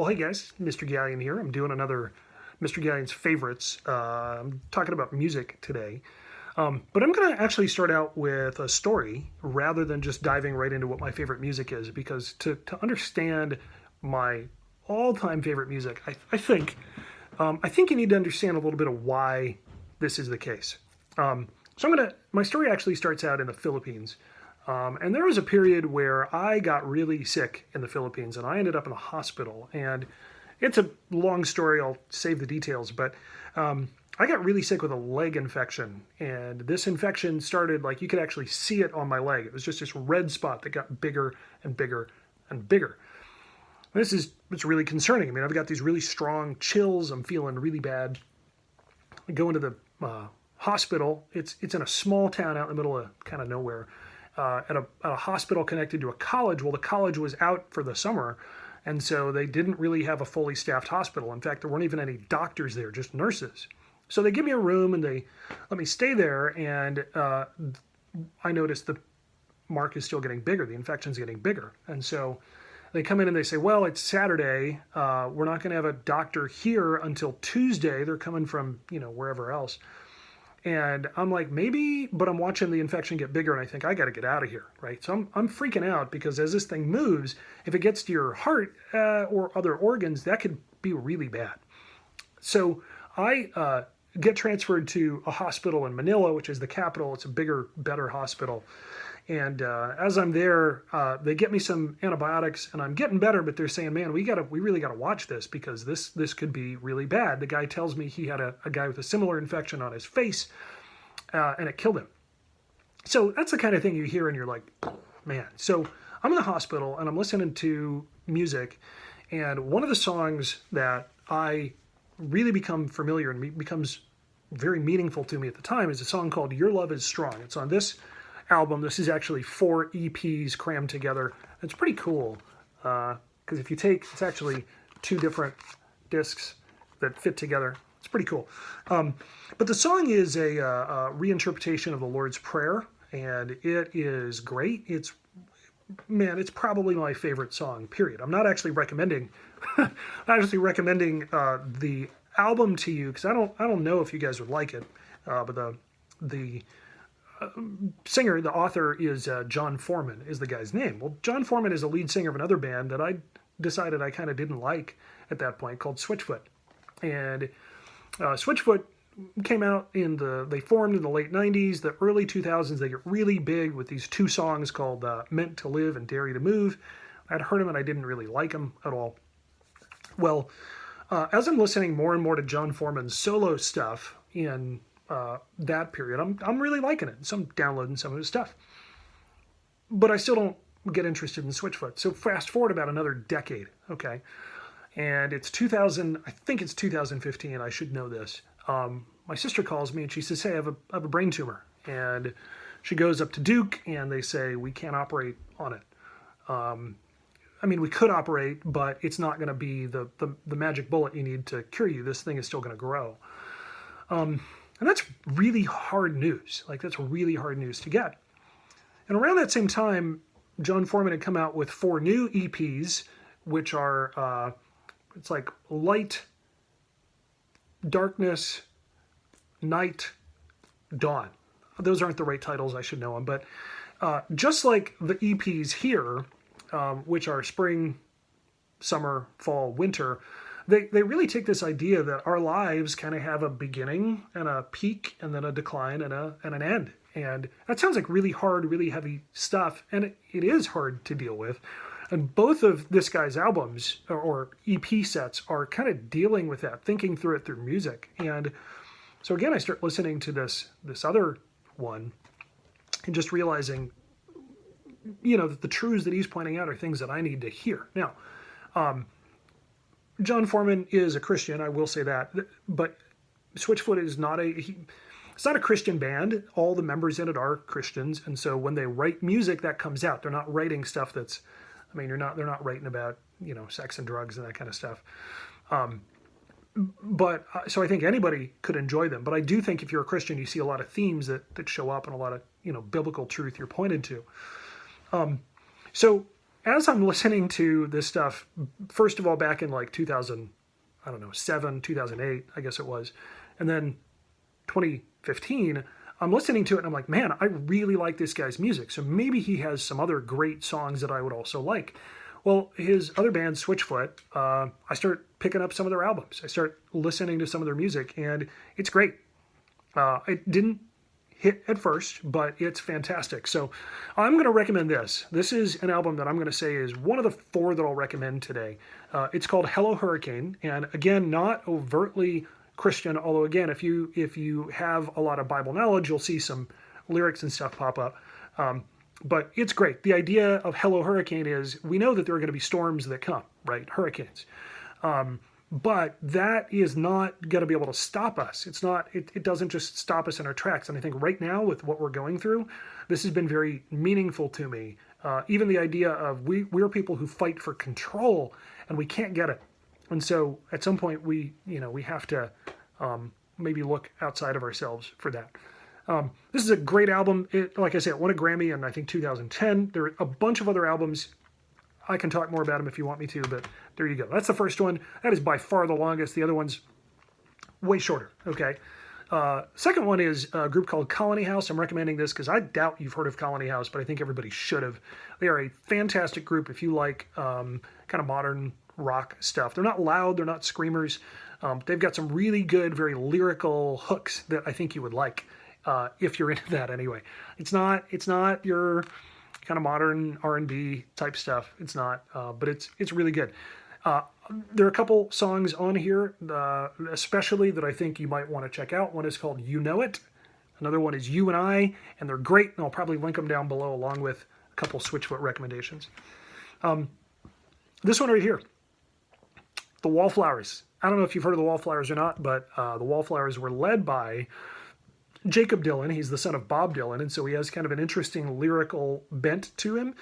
Well, hey guys, Mr. Gallion here. I'm doing another Mr. Gallion's favorites. I'm talking about music today. But I'm going to actually start out with a story rather than just diving right into what my favorite music is, because to understand my all-time favorite music, I think you need to understand a little bit of why this is the case. My story actually starts out in the Philippines. And there was a period where I got really sick in the Philippines and I ended up in a hospital. And it's a long story, I'll save the details, but I got really sick with a leg infection. And this infection started, like, you could actually see it on my leg. It was just this red spot that got bigger and bigger and bigger. It's really concerning. I mean, I've got these really strong chills. I'm feeling really bad. I go into the hospital. It's in a small town out in the middle of kind of nowhere. At a hospital connected to a college. Well, the college was out for the summer, and so they didn't really have a fully staffed hospital. In fact, there weren't even any doctors there, just nurses. So they give me a room and they let me stay there, and I noticed the mark is still getting bigger, the infection's getting bigger. And so they come in and they say, well, it's Saturday, we're not going to have a doctor here until Tuesday. They're coming from, wherever else. And I'm like, maybe, but I'm watching the infection get bigger and I think I got to get out of here, right? So I'm freaking out because as this thing moves, if it gets to your heart or other organs, that could be really bad. So I get transferred to a hospital in Manila, which is the capital. It's a bigger, better hospital. And as I'm there, they get me some antibiotics and I'm getting better, but they're saying, man, we really got to watch this because this could be really bad. The guy tells me he had a guy with a similar infection on his face and it killed him. So that's the kind of thing you hear and you're like, man. So I'm in the hospital and I'm listening to music, and one of the songs that I really become familiar and becomes very meaningful to me at the time is a song called Your Love Is Strong. It's on this album. This is actually 4 EPs crammed together. It's pretty cool because if you take, it's actually 2 different discs that fit together. It's pretty cool. But the song is a reinterpretation of the Lord's Prayer, and it is great. It's probably my favorite song, period. I'm not actually recommending the album to you because I don't know if you guys would like it. But the singer, the author is John Foreman is the guy's name. Well, John Foreman is a lead singer of another band that I decided I kind of didn't like at that point called Switchfoot. And Switchfoot came out they formed in the late 90s, the early 2000s. They get really big with these 2 songs called Meant to Live and Dare You to Move. I'd heard them and I didn't really like them at all. Well, as I'm listening more and more to John Foreman's solo stuff in that period, I'm really liking it. So I'm downloading some of his stuff. But I still don't get interested in Switchfoot. So fast forward about another decade, okay? And it's 2000, I think it's 2015, I should know this. My sister calls me and she says, hey, I have a brain tumor. And she goes up to Duke and they say, we can't operate on it. We could operate, but it's not going to be the magic bullet you need to cure you. This thing is still going to grow. And that's really hard news. Like, that's really hard news to get. And around that same time, John Foreman had come out with 4 new EPs, which are, it's like Light, Darkness, Night, Dawn. Those aren't the right titles, I should know them. But just like the EPs here, which are spring, summer, fall, winter, they really take this idea that our lives kind of have a beginning and a peak and then a decline and an end. And that sounds like really hard, really heavy stuff, and it is hard to deal with. And both of this guy's albums or EP sets are kind of dealing with that, thinking through it through music. And so again, I start listening to this other one and just realizing, that the truths that he's pointing out are things that I need to hear. Now, John Foreman is a Christian, I will say that, but Switchfoot is it's not a Christian band. All the members in it are Christians, and so when they write music, that comes out. They're not writing stuff they're not writing about, sex and drugs and that kind of stuff. So I think anybody could enjoy them, but I do think if you're a Christian, you see a lot of themes that show up and a lot of, biblical truth you're pointed to. So as I'm listening to this stuff, first of all, back in like 2000, I don't know, 2008, I guess it was, and then 2015, I'm listening to it and I'm like, man, I really like this guy's music. So maybe he has some other great songs that I would also like. Well, his other band, Switchfoot, I start picking up some of their albums. I start listening to some of their music, and it's great. It didn't hit at first, but it's fantastic. So I'm going to recommend this. This is an album that I'm going to say is one of the 4 that I'll recommend today. It's called Hello Hurricane, and again, not overtly Christian, although again, if you have a lot of Bible knowledge, you'll see some lyrics and stuff pop up. But it's great. The idea of Hello Hurricane is we know that there are going to be storms that come, right? Hurricanes. But that is not going to be able to stop us. It's not. It doesn't just stop us in our tracks. And I think right now with what we're going through, this has been very meaningful to me. Even the idea of we're people who fight for control and we can't get it. And so at some point we have to maybe look outside of ourselves for that. This is a great album. Like I said, it won a Grammy in, I think, 2010. There are a bunch of other albums. I can talk more about them if you want me to, but there you go. That's the first one. That is by far the longest. The other one's way shorter, okay? Second one is a group called Colony House. I'm recommending this because I doubt you've heard of Colony House, but I think everybody should have. They are a fantastic group if you like kind of modern rock stuff. They're not loud. They're not screamers. They've got some really good, very lyrical hooks that I think you would like. If you're into that anyway. It's not your kind of modern R&B type stuff. It's not, but it's really good. There are a couple songs on here, especially that I think you might want to check out. One is called You Know It. Another one is You and I, and they're great, and I'll probably link them down below along with a couple Switchfoot recommendations. This one right here, the Wallflowers. I don't know if you've heard of the Wallflowers or not, but the Wallflowers were led by Jacob Dylan. He's the son of Bob Dylan, and so he has kind of an interesting lyrical bent to him.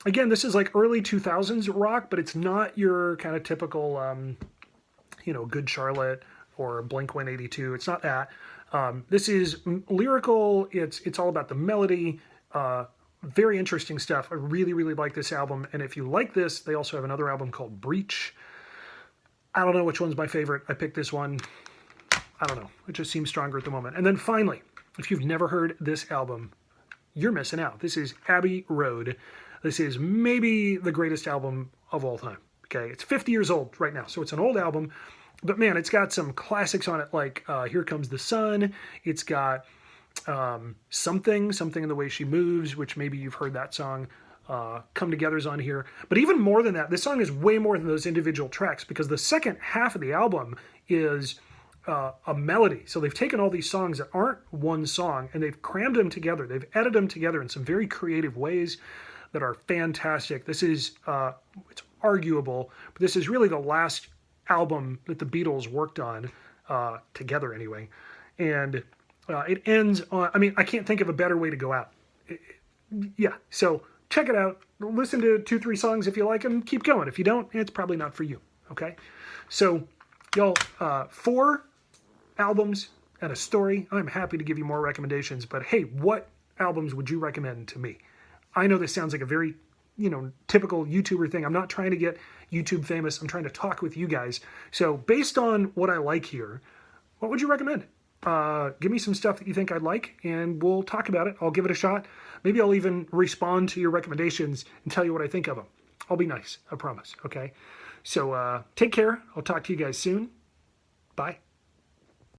Again, this is like early 2000s rock, but it's not your kind of typical, Good Charlotte or Blink-182. It's not that. This is lyrical. It's all about the melody. Very interesting stuff. I really, really like this album, and if you like this, they also have another album called Breach. I don't know which one's my favorite. I picked this one. I don't know. It just seems stronger at the moment. And then finally, if you've never heard this album, you're missing out. This is Abbey Road. This is maybe the greatest album of all time. Okay, it's 50 years old right now, so it's an old album. But man, it's got some classics on it, like Here Comes the Sun. It's got Something in the Way She Moves, which maybe you've heard that song. Come Together's on here. But even more than that, this song is way more than those individual tracks, because the second half of the album is a melody. So they've taken all these songs that aren't one song and they've crammed them together. They've edited them together in some very creative ways that are fantastic. This is, it's arguable, but this is really the last album that the Beatles worked on together anyway. And it ends on, I can't think of a better way to go out. Yeah, so check it out. Listen to 2-3 songs if you like them. Keep going. If you don't, it's probably not for you. Okay? So, y'all, 4 albums and a story. I'm happy to give you more recommendations, but hey, what albums would you recommend to me? I know this sounds like a very, typical YouTuber thing. I'm not trying to get YouTube famous. I'm trying to talk with you guys. So based on what I like here, what would you recommend? Give me some stuff that you think I'd like, and we'll talk about it. I'll give it a shot. Maybe I'll even respond to your recommendations and tell you what I think of them. I'll be nice. I promise. Okay? So take care. I'll talk to you guys soon. Bye.